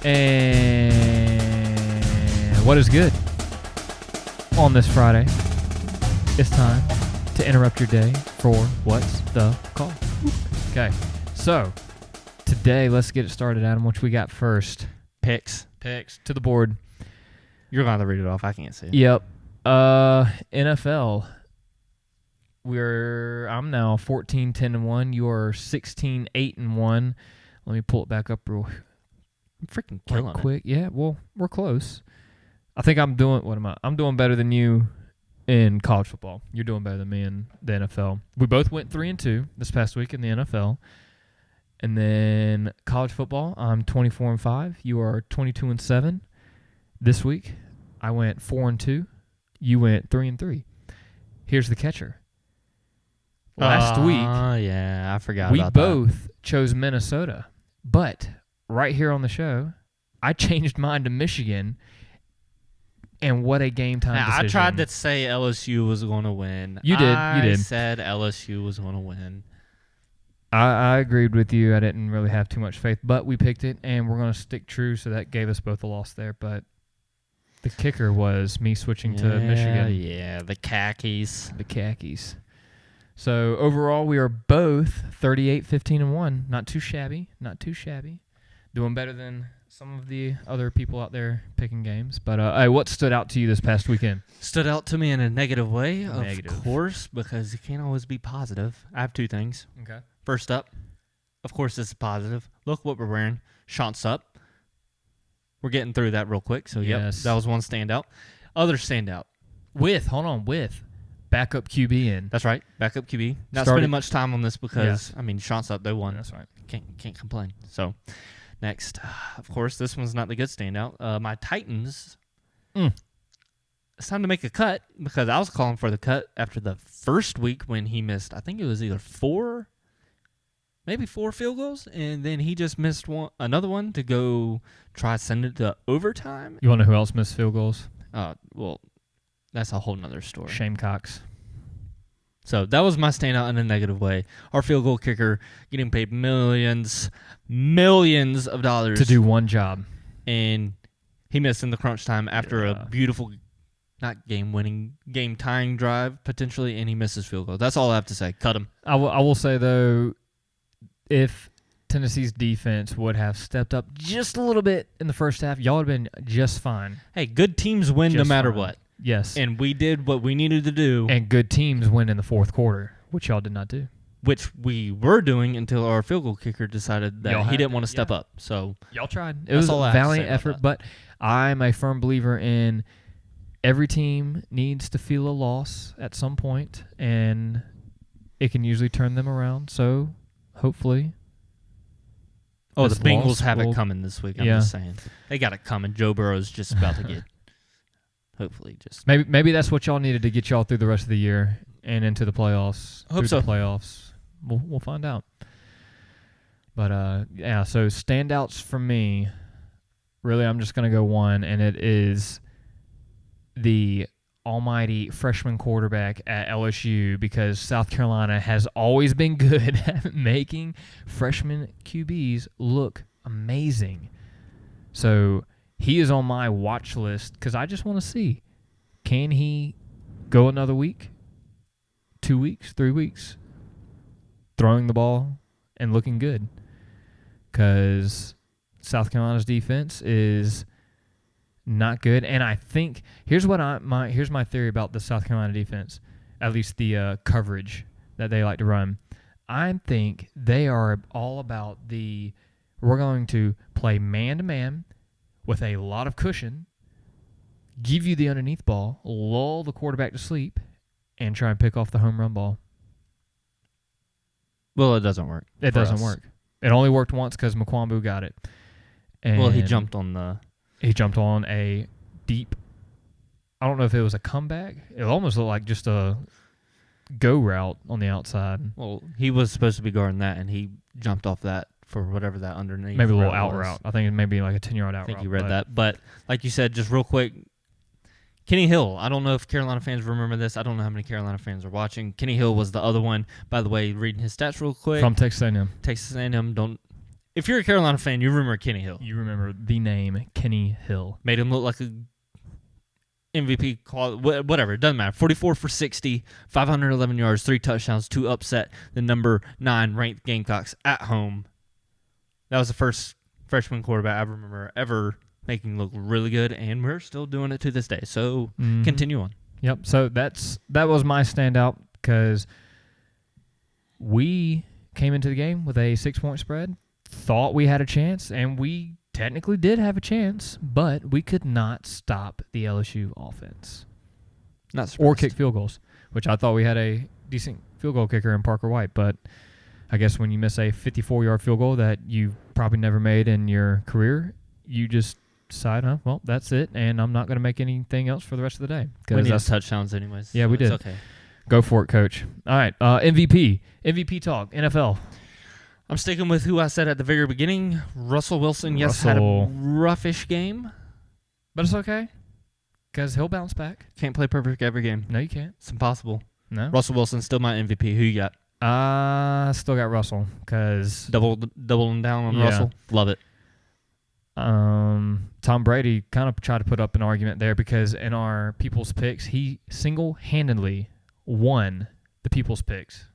And what is good on this Friday? It's time to interrupt your day for What's the Call. Okay, so today let's get it started, Adam. What we got first? Picks To the board. You're going to read it off. I can't see it. Yep. NFL. I'm now 14-10-1. You are 16-8-1. Let me pull it back up real freaking killing quick. Yeah, well, we're close. I think I'm doing, I'm doing better than you in college football. You're doing better than me in the NFL. We both went 3-2 this past week in the NFL. And then college football, I'm 24-5. You are 22-7. This week, I went 4-2. You went 3-3. Here's the catcher. Last week, yeah, I forgot about that. We both chose Minnesota, but right here on the show, I changed mine to Michigan, and what a game time decision. I tried to say LSU was going to win. You did. I said LSU was going to win. I agreed with you. I didn't really have too much faith, but we picked it, and we're going to stick true, so that gave us both a loss there, but the kicker was me switching to Michigan. Yeah, the khakis. So overall, we are both 38-15-1. Not too shabby. Doing better than some of the other people out there picking games. But hey, what stood out to you this past weekend? Stood out to me in a negative way, of course, because you can't always be positive. I have two things. Okay. First up, of course, this is positive. Look what we're wearing. Shants up. We're getting through that real quick. So, yes. Yep, that was one standout. Other standout. With backup QB in. That's right, backup QB. Not spending much time on this because, Shants up, they won. That's right. Can't complain. So, next, of course, this one's not the good standout. My Titans, it's time to make a cut because I was calling for the cut after the first week when he missed, I think it was either 4 field goals, and then he just missed another one to go try to send it to overtime. You want to know who else missed field goals? Well, that's a whole nother story. Shane Cox. So that was my standout in a negative way. Our field goal kicker getting paid millions of dollars to do one job. And he missed in the crunch time after a beautiful, not game-winning, game-tying drive, potentially, and he missed his field goal. That's all I have to say. Cut him. I will say, though, if Tennessee's defense would have stepped up just a little bit in the first half, y'all would have been just fine. Hey, good teams win no matter what. Yes. And we did what we needed to do. And good teams win in the fourth quarter, which y'all did not do. Which we were doing until our field goal kicker decided that he didn't want to step up. So y'all tried. It was a valiant effort, but I'm a firm believer in every team needs to feel a loss at some point, and it can usually turn them around. So hopefully. Oh, the Bengals have it coming this week. I'm just saying. They got it coming. Joe Burrow's just about to get. Hopefully, just maybe that's what y'all needed to get y'all through the rest of the year and into the playoffs. Hope so. The playoffs, we'll find out. But so standouts for me, really, I'm just gonna go one, and it is the almighty freshman quarterback at LSU, because South Carolina has always been good at making freshman QBs look amazing. So he is on my watch list because I just want to see, can he go another week, 2 weeks, 3 weeks, throwing the ball and looking good? Because South Carolina's defense is not good, and I think here's my theory about the South Carolina defense, at least the coverage that they like to run. I think they are all about we're going to play man-to-man with a lot of cushion, give you the underneath ball, lull the quarterback to sleep, and try and pick off the home run ball. Well, it doesn't work. It doesn't work. It only worked once because McQuambu got it. And he jumped on a deep, I don't know if it was a comeback. It almost looked like just a go route on the outside. Well, he was supposed to be guarding that, and he jumped off that for whatever that underneath. Maybe a little out route. I think it may be like a 10-yard out route. I think you read that. But like you said, just real quick, Kenny Hill. I don't know if Carolina fans remember this. I don't know how many Carolina fans are watching. Kenny Hill was the other one. By the way, reading his stats real quick. From Texas A&M. Texas A&M, If you're a Carolina fan, you remember Kenny Hill. You remember the name Kenny Hill. Made him look like a MVP, whatever. It doesn't matter. 44 for 60, 511 yards, 3 touchdowns to upset the number 9 ranked Gamecocks at home. That was the first freshman quarterback I remember ever making look really good, and we're still doing it to this day. So continue on. Yep. So that was my standout because we came into the game with a 6-point spread, thought we had a chance, and we technically did have a chance, but we could not stop the LSU offense. Not surprised. Or kick field goals, which I thought we had a decent field goal kicker in Parker White, but I guess when you miss a 54-yard field goal that you probably never made in your career, you just decide, well, that's it, and I'm not going to make anything else for the rest of the day. We need touchdowns anyways. Yeah, so we did. It's okay. Go for it, Coach. All right, MVP talk, NFL. I'm sticking with who I said at the very beginning. Russell Wilson, had a roughish game. But it's okay, because he'll bounce back. Can't play perfect every game. No, you can't. It's impossible. No. Russell Wilson, still my MVP. Who you got? Still got Russell, because... Doubling down on Russell. Love it. Tom Brady kind of tried to put up an argument there because in our people's picks, he single-handedly won the people's picks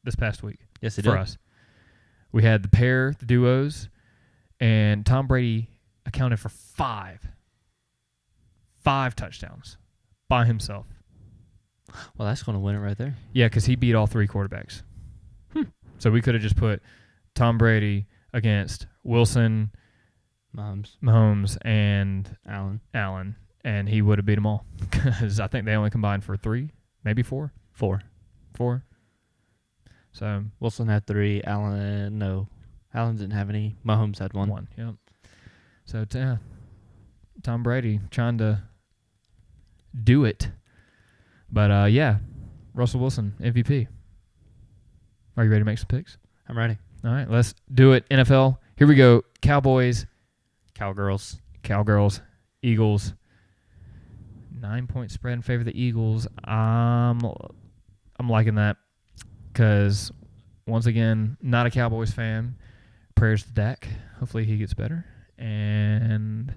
this past week. Yes, he did. For us. We had the duos, and Tom Brady accounted for 5 touchdowns by himself. Well, that's going to win it right there. Yeah, because he beat all 3 quarterbacks. So we could have just put Tom Brady against Wilson, Mahomes, and Allen, and he would have beat them all because I think they only combined for 3, maybe 4. 4. So Wilson had 3. Allen didn't have any. Mahomes had 1. 1. Yep. So Tom Brady trying to do it, but Russell Wilson MVP. Are you ready to make some picks? I'm ready. All right, let's do it. NFL. Here we go. Cowboys. Cowgirls, Eagles. 9-point spread in favor of the Eagles. I'm liking that because, once again, not a Cowboys fan. Prayers to Dak. Hopefully he gets better. And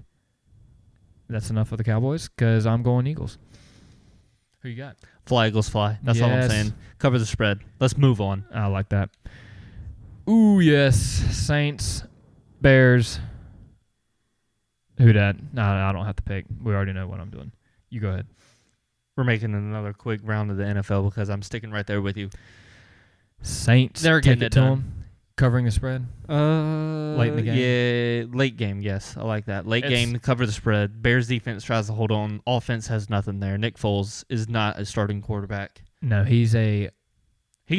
that's enough for the Cowboys because I'm going Eagles. Who you got? Fly, Eagles, fly. That's all I'm saying. Cover the spread. Let's move on. I like that. Ooh, yes. Saints, Bears. Who dat? No, I don't have to pick. We already know what I'm doing. You go ahead. We're making another quick round of the NFL because I'm sticking right there with you. Saints. They're getting it to done. them. Covering the spread. Late in the game. Yeah, late game. Yes, I like that. Late game, cover the spread. Bears defense tries to hold on. Offense has nothing there. Nick Foles is not a starting quarterback. No, he's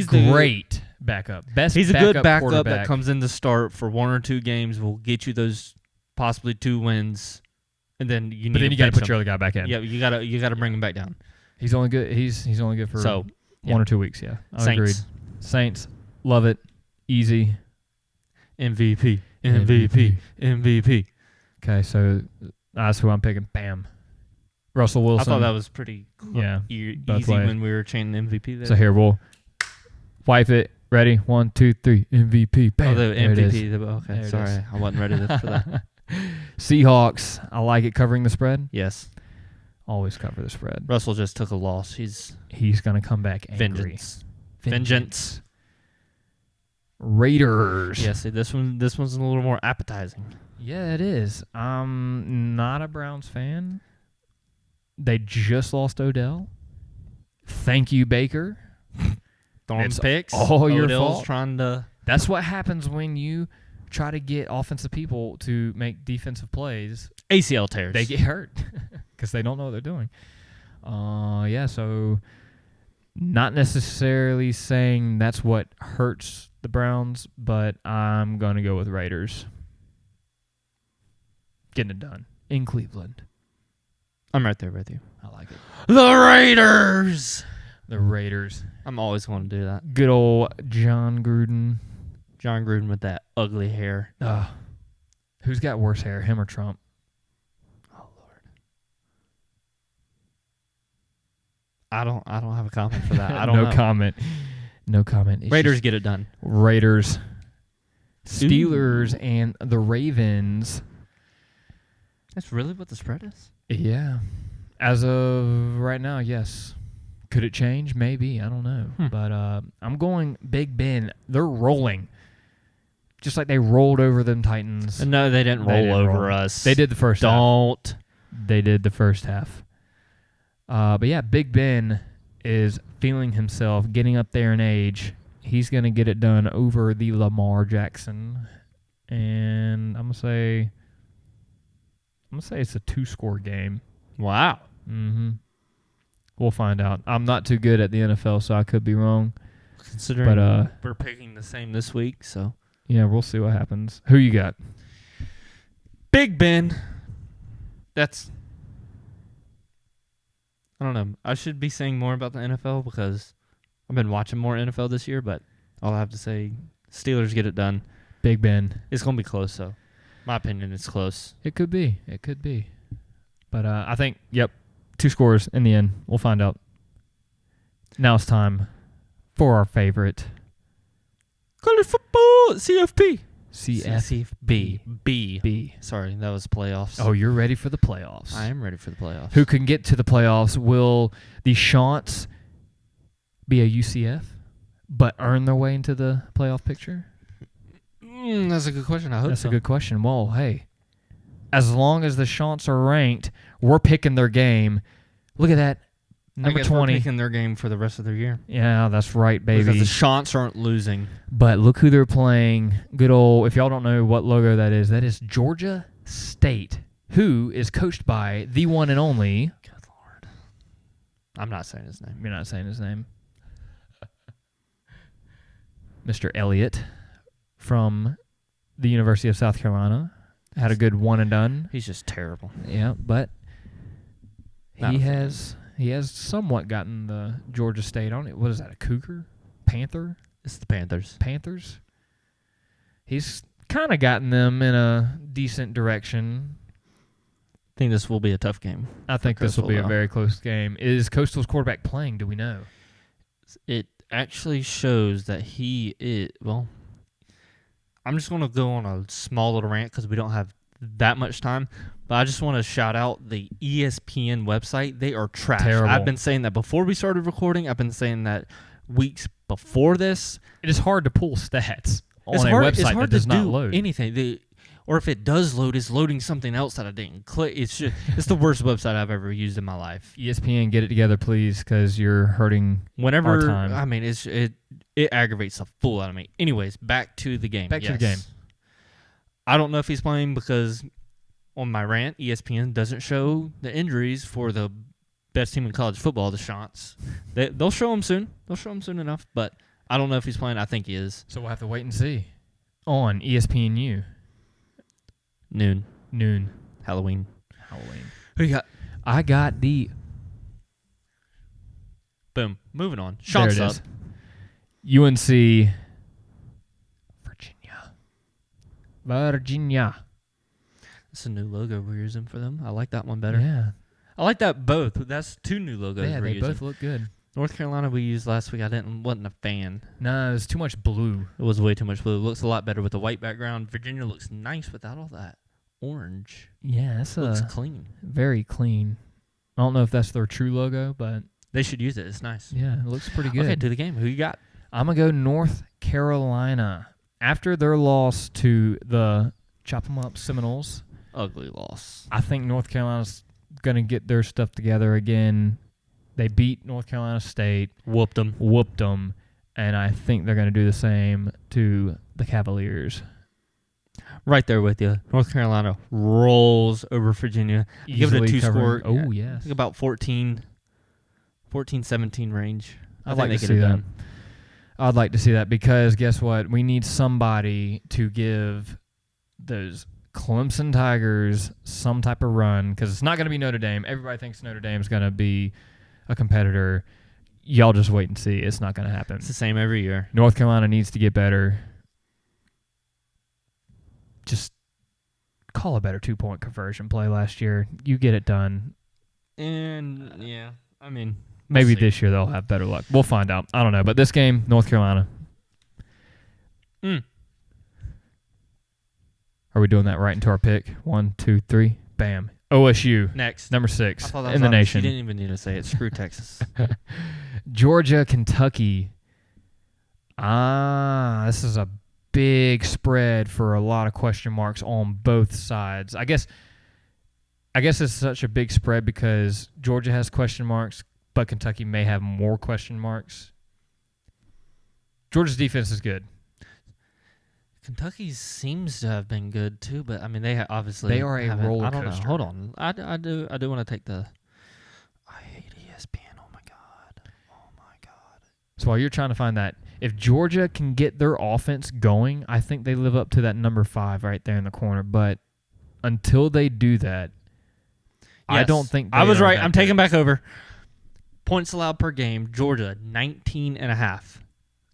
great backup. He's a good backup that comes in to start for 1 or 2 games. Will get you those possibly 2 wins, and then you. But then you got to put your other guy back in. Yeah, you got to bring him back down. He's only good. He's only good for 1 or 2 weeks. Yeah, agreed. Saints, love it. Easy. MVP. Okay, so that's who I'm picking. Bam. Russell Wilson. I thought that was pretty easy when we were chanting MVP there. So here, we'll wipe it. Ready? 1, 2, 3. MVP. Bam. Oh, the MVP. Okay, sorry. I wasn't ready for that. Seahawks. I like it covering the spread. Yes. Always cover the spread. Russell just took a loss. He's going to come back angry. Vengeance. Raiders. Yeah, see, this one's a little more appetizing. Yeah, it is. I'm not a Browns fan. They just lost Odell. Thank you, Baker. Throwing picks. All your Odell's fault. Trying to. That's what happens when you try to get offensive people to make defensive plays. ACL tears. They get hurt because they don't know what they're doing. So not necessarily saying that's what hurts the Browns, but I'm going to go with Raiders. Getting it done in Cleveland. I'm right there with you. I like it. The Raiders. The Raiders. I'm always going to do that. Good old John Gruden. John Gruden with that ugly hair. Who's got worse hair, him or Trump? Oh Lord. I don't have a comment for that. I don't know. No comment. Raiders get it done. Raiders. Steelers and the Ravens. That's really what the spread is? Yeah. As of right now, yes. Could it change? Maybe. I don't know. But I'm going Big Ben. They're rolling. Just like they rolled over them Titans. No, they didn't roll over us. They did the first half. Don't. They did the first half. But yeah, Big Ben is feeling himself, getting up there in age. He's going to get it done over the Lamar Jackson. And I'm going to say it's a 2-score game. Wow. Mm-hmm. We'll find out. I'm not too good at the NFL, so I could be wrong. Considering we're picking the same this week, so. Yeah, we'll see what happens. Who you got? Big Ben. That's... I don't know. I should be saying more about the NFL because I've been watching more NFL this year, but all I have to say, Steelers get it done. Big Ben. It's going to be close, though. My opinion, it's close. It could be. It could be. But I think, 2 scores in the end. We'll find out. Now it's time for our favorite. College football, CFP. CFB. B. Sorry, that was playoffs. Oh, you're ready for the playoffs. I am ready for the playoffs. Who can get to the playoffs? Will the Chants be a UCF but earn their way into the playoff picture? That's a good question. I hope That's a good question. Well, hey, as long as the Chants are ranked, we're picking their game. Look at that. Number 20. We're picking their game for the rest of their year. Yeah, that's right, baby. Because the Chants aren't losing. But look who they're playing. Good old, if y'all don't know what logo that is Georgia State, who is coached by the one and only. Good Lord. I'm not saying his name. You're not saying his name. Mr. Elliott from the University of South Carolina. Had a good one and done. He's just terrible. Yeah, but Not he a fan. has somewhat gotten the Georgia State on it. What is that, a Cougar? Panther? It's the Panthers. Panthers? He's kind of gotten them in a decent direction. I think this will be a tough game. I think this will be a Coastal, very close game. Is Coastal's quarterback playing? Do we know? It actually shows that he is, well, I'm just going to go on a small little rant because we don't have that much time, but I just want to shout out the ESPN website. They are trash. Terrible. I've been saying that before we started recording. I've been saying that weeks before this. It is hard to pull stats on It's a hard, website it's hard that does to not do load. anything. Or if it does load, it's loading something else that I didn't click. It's the worst website I've ever used in my life. ESPN, get it together, please, because you're hurting our time. I mean, it aggravates the fool out of me. Anyways, back to the game. Back to the game. I don't know if he's playing because on my rant, ESPN doesn't show the injuries for the best team in college football, the Chants. They'll show them soon. They'll show them soon enough, but I don't know if he's playing. I think he is. So we'll have to wait and see. On ESPNU. Noon. Halloween. Who you got? I got the... Boom. Moving on. There Chants it up. is. UNC Virginia. That's a new logo we're using for them. I like that one better. Yeah. I like that both. That's 2 new logos Yeah, we're they using. both look good. North Carolina we used last week. Wasn't a fan. No, it's too much blue. It was way too much blue. It looks a lot better with the white background. Virginia looks nice without all that orange. Yeah, it's Looks clean. very clean. I don't know if that's their true logo, but They should use it. It's nice. yeah, it looks pretty good. Okay, to the game. Who you got? I'm going to go North Carolina. After their loss to the Chop 'em Up Seminoles, Ugly loss. I think North Carolina's going to get their stuff together again. They beat North Carolina State. Whooped them. And I think they're going to do the same to the Cavaliers. Right there with you. North Carolina rolls over Virginia. Give it a Easily 2-score. covering. Oh, I yes. think about 14-17 range. I'd think like they to get see it that. done. I'd like to see that because guess what? We need somebody to give those Clemson Tigers some type of run because it's not going to be Notre Dame. Everybody thinks Notre Dame's going to be a competitor. Y'all just wait and see. It's not going to happen. It's the same every year. North Carolina needs to get better. Just call a better 2-point conversion play last year. You get it done. And, yeah, I mean, Maybe see. this year they'll have better luck. We'll find out. I don't know. But this game, North Carolina. Are we doing that right into our pick? 1, 2, 3. Bam. OSU. Next. Number I 6 thought that was in the obvious. nation. You didn't even need to say it. Screw Texas. Georgia, Kentucky. This is a big spread for a lot of question marks on both sides. I guess it's such a big spread because Georgia has question marks, but Kentucky may have more question marks. Georgia's defense is good. Kentucky seems to have been good too, but I mean they obviously They are a roller I don't know. coaster. Hold on, I do want to take the. I hate ESPN. Oh my god. So while you're trying to find that, if Georgia can get their offense going, I think they live up to that number 5 right there in the corner. But until they do that, I don't think I was they are right. that I'm good. taking back over. Points allowed per game: Georgia 19.5,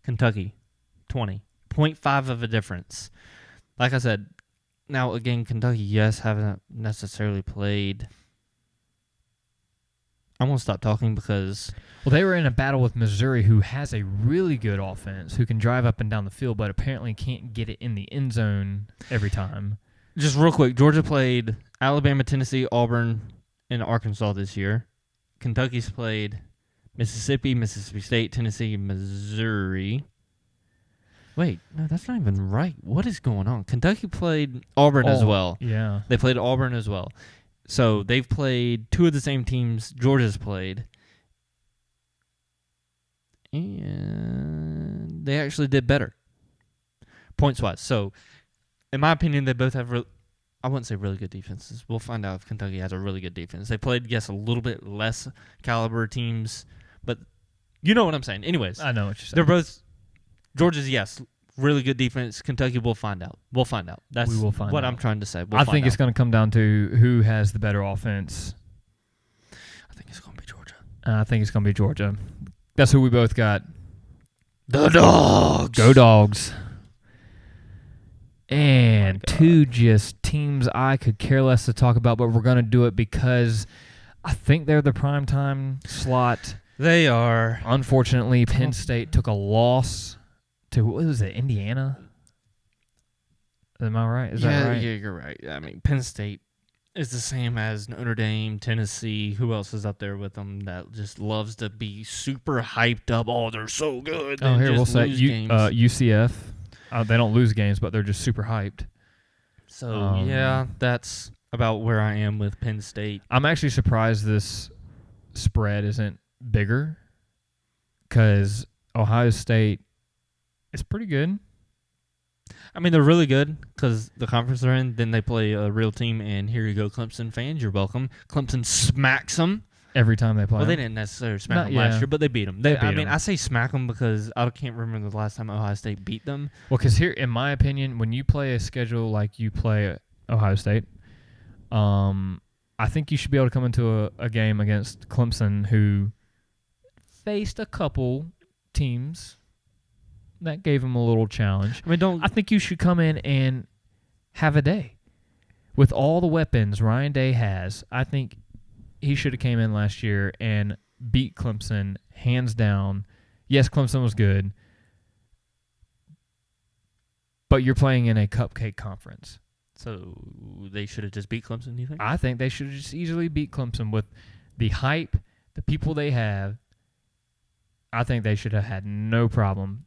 Kentucky 20. 0.5 of a difference. Like I said, now again, Kentucky, yes, haven't necessarily played. I'm going to stop talking because... Well, they were in a battle with Missouri, who has a really good offense, who can drive up and down the field, but apparently can't get it in the end zone every time. Just real quick, Georgia played Alabama, Tennessee, Auburn, and Arkansas this year. Kentucky's played Mississippi State, Tennessee, Missouri. Wait, no, that's not even right. What is going on? Kentucky played Auburn as well. Yeah. They played Auburn as well. So they've played 2 of the same teams Georgia's played. And they actually did better, points-wise. So, in my opinion, they both have, I wouldn't say really good defenses. We'll find out if Kentucky has a really good defense. They played, yes, a little bit less caliber teams, but you know what I'm saying. Anyways, I know what you're saying. they're both, Georgia's, yes, really good defense. Kentucky, we'll find out. That's We will find what out. I'm trying to say. I think it's going to come down to who has the better offense. I think it's going to be Georgia. I think it's going to be Georgia. That's who we both got. The Dogs. Go Dogs. And God. 2 just teams I could care less to talk about, but we're going to do it because I think they're the primetime slot. They are. Unfortunately, Penn State took a loss to, what was it, Indiana? Am I right? Is that right? Yeah, you're right. I mean, Penn State is the same as Notre Dame, Tennessee. Who else is up there with them that just loves to be super hyped up? Oh, they're so good. Oh, here, we'll say games. UCF. They don't lose games, but they're just super hyped. So, yeah, that's about where I am with Penn State. I'm actually surprised this spread isn't bigger because Ohio State is pretty good. I mean, they're really good because the conference they're in. Then they play a real team, and here you go, Clemson fans. You're welcome. Clemson smacks them. Every time they play. Well, they them. didn't necessarily smack them last year, but they beat them. They beat I mean, 'em. I say smack them because I can't remember the last time Ohio State beat them. Well, because here, in my opinion, when you play a schedule like you play Ohio State, I think you should be able to come into a game against Clemson, who faced a couple teams that gave them a little challenge. I mean, I think you should come in and have a day. With all the weapons Ryan Day has, I think he should have came in last year and beat Clemson hands down. Yes, Clemson was good, but you're playing in a cupcake conference. So they should have just beat Clemson, do you think? I think they should have just easily beat Clemson with the hype, the people they have. I think they should have had no problem.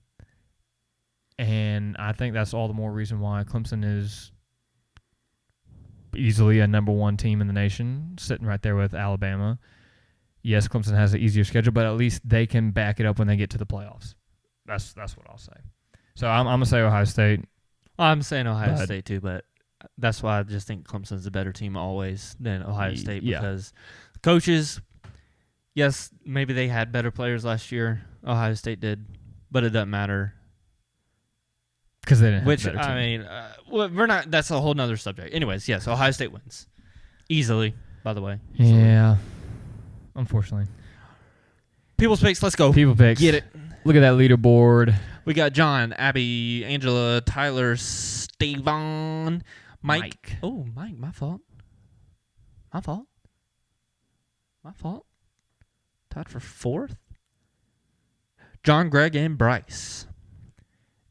And I think that's all the more reason why Clemson is easily a number 1 team in the nation, sitting right there with Alabama. Yes, Clemson has an easier schedule, but at least they can back it up when they get to the playoffs. That's what I'll say. So I'm going to say Ohio State. Well, I'm saying Ohio State too, but that's why I just think Clemson's a better team always than Ohio State because coaches, yes, maybe they had better players last year. Ohio State did, but it doesn't matter. Because they didn't have Which, a better team. I mean, we're not. That's a whole nother subject. Anyways, yes, Ohio State wins. Easily, by the way. Yeah. Unfortunately. People's picks, let's go. People picks. Get it. Look at that leaderboard. We got John, Abby, Angela, Tyler, Stevan, Mike. Oh, Mike, my fault. My fault. Tied for 4th. John, Greg, and Bryce.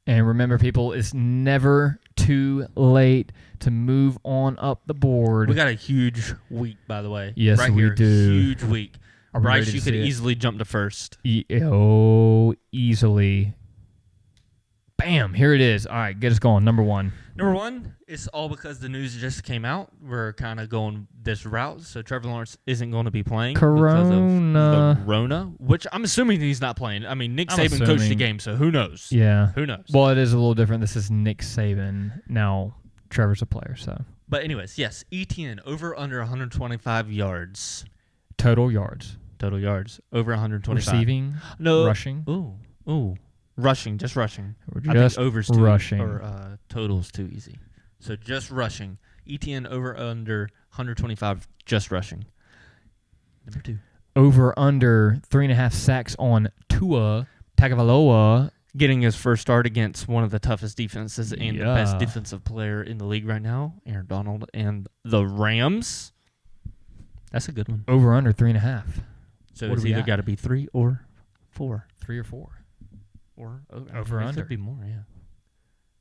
And remember, people, it's never too late to move on up the board. We got a huge week, by the way. Yes, right we here, do. Huge week. Are we Bryce, ready to you could see it? easily jump to first. Easily. Bam, here it is. All right, get us going. Number 1. Number 1, it's all because the news just came out. We're kind of going this route, so Trevor Lawrence isn't going to be playing because of the Rona, which I'm assuming he's not playing. I mean, Nick Saban coached the game, so who knows? Yeah. Who knows? Well, it is a little different. This is Nick Saban. Now, Trevor's a player, so. But anyways, yes, ETN over under 125 yards. Total yards. Over 125. Receiving? No. Rushing? Ooh. Rushing, just rushing. Just I think over's too rushing. Or total's too easy. So just rushing. ETN over under 125, just rushing. Number 2. Over under 3.5 sacks on Tua Tagovailoa. Getting his first start against one of the toughest defenses and the best defensive player in the league right now, Aaron Donald and the Rams. That's a good one. Over under 3.5. So it's either got to be 3 or 4. 3 or 4. Or over under. Could be more, yeah.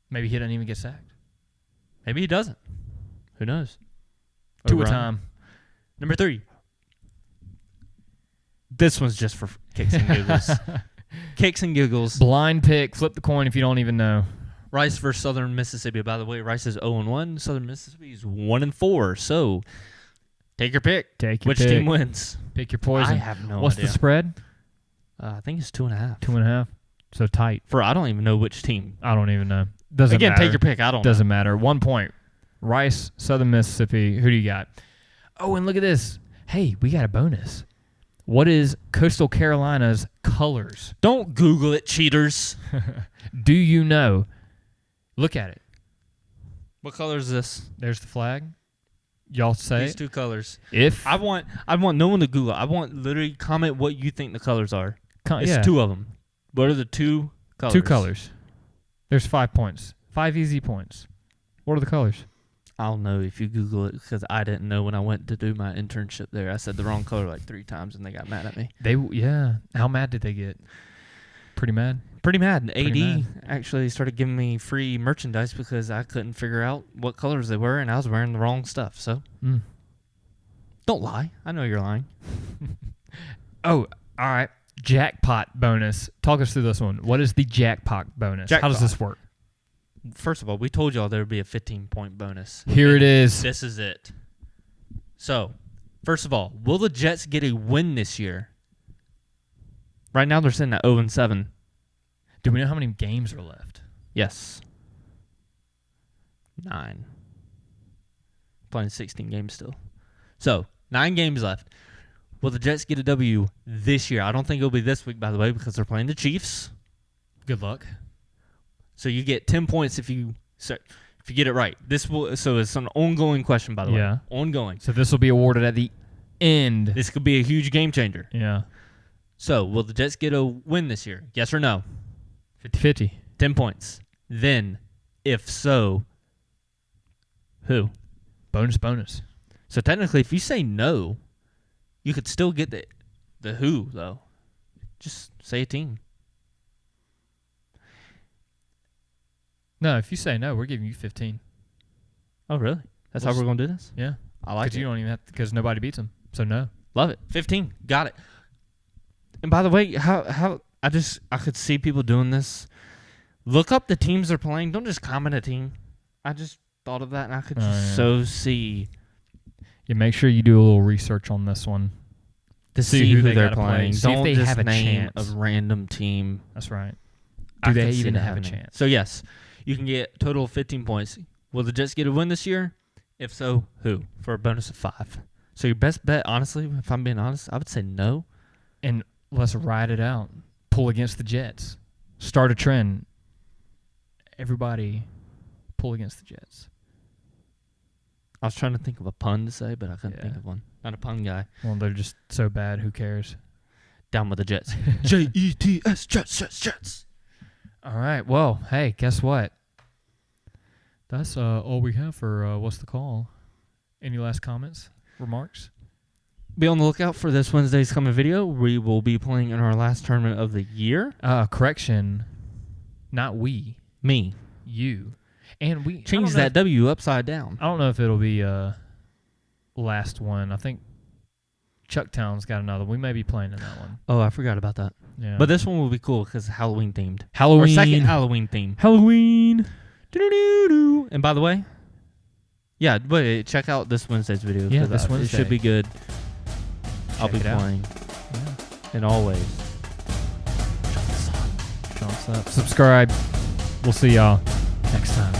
Maybe he doesn't even get sacked. Maybe he doesn't. Who knows? Tua time. Number 3. This one's just for kicks and giggles. Kicks and giggles. Blind pick. Flip the coin if you don't even know. Rice versus Southern Mississippi. By the way, Rice is 0-1. Southern Mississippi is 1-4. So take your pick. Which team wins? Pick your poison. I have no idea. What's the spread? I think it's 2.5. 2.5. So tight. I don't even know which team. I don't even know. Doesn't matter. Take your pick. I don't know. Doesn't matter. 1 point. Rice, Southern Mississippi. Who do you got? Oh, and look at this. Hey, we got a bonus. What is Coastal Carolina's colors? Don't Google it, cheaters. Do you know? Look at it. What color is this? There's the flag. Y'all say these 2 colors. If I want no one to Google it. I want literally comment what you think the colors are. It's 2 of them. What are the 2 colors? 2 colors. There's 5 points. 5 easy points. What are the colors? I'll know if you Google it because I didn't know when I went to do my internship there. I said the wrong color like 3 times and they got mad at me. How mad did they get? Pretty mad. Pretty mad. AD actually started giving me free merchandise because I couldn't figure out what colors they were and I was wearing the wrong stuff. So don't lie. I know you're lying. Oh, all right. Jackpot bonus. Talk us through this one. What is the jackpot bonus? How does this work? First of all, we told y'all there would be a 15-point bonus. Here it is. This is it. So, first of all, will the Jets get a win this year? Right now, they're sitting at 0-7. Do we know how many games are left? Yes. 9. Playing 16 games still. So, 9 games left. Will the Jets get a W this year? I don't think it'll be this week, by the way, because they're playing the Chiefs. Good luck. So you get 10 points if you get it right. So it's an ongoing question, by the way. Ongoing. So this will be awarded at the end. This could be a huge game changer. Yeah. So will the Jets get a win this year? Yes or no? 50-50. 10 points. Then, if so, who? Bonus. So technically, if you say no, you could still get the who, though. Just say a team. No, if you say no, we're giving you 15. Oh, really? That's how we're going to do this? Yeah. I like it. Because you don't even have to, because nobody beats them. So no. Love it. 15. Got it. And by the way, how I could see people doing this. Look up the teams they're playing. Don't just comment a team. I just thought of that, and I could just see. Yeah, make sure you do a little research on this one. To see who they're playing. See Don't if they just have a name chance. a random team. That's right. Do they even have a chance? So, yes, you can get a total of 15 points. Will the Jets get a win this year? If so, who? For a bonus of 5. So, your best bet, honestly, if I'm being honest, I would say no. And let's ride it out. Pull against the Jets. Start a trend. Everybody pull against the Jets. I was trying to think of a pun to say, but I couldn't think of one. Not a pun guy. Well, they're just so bad. Who cares? Down with the Jets. Jets, Jets. All right. Well, hey, guess what? That's all we have for What's the Call. Any last comments, remarks? Be on the lookout for this Wednesday's coming video. We will be playing in our last tournament of the year. Correction. Not we. Me. You. And we Change that W upside down. I don't know if it'll be last one. I think Chucktown's got another. We may be playing in that one. Oh, I forgot about that. Yeah. But this one will be cool because Halloween themed. Halloween. Or second Halloween theme. Halloween. Do-do-do-do. And by the way, yeah, but check out this Wednesday's video. Yeah, this Wednesday. It should be good. I'll be playing. Yeah. In all ways. Thumbs up. Subscribe. We'll see y'all next time.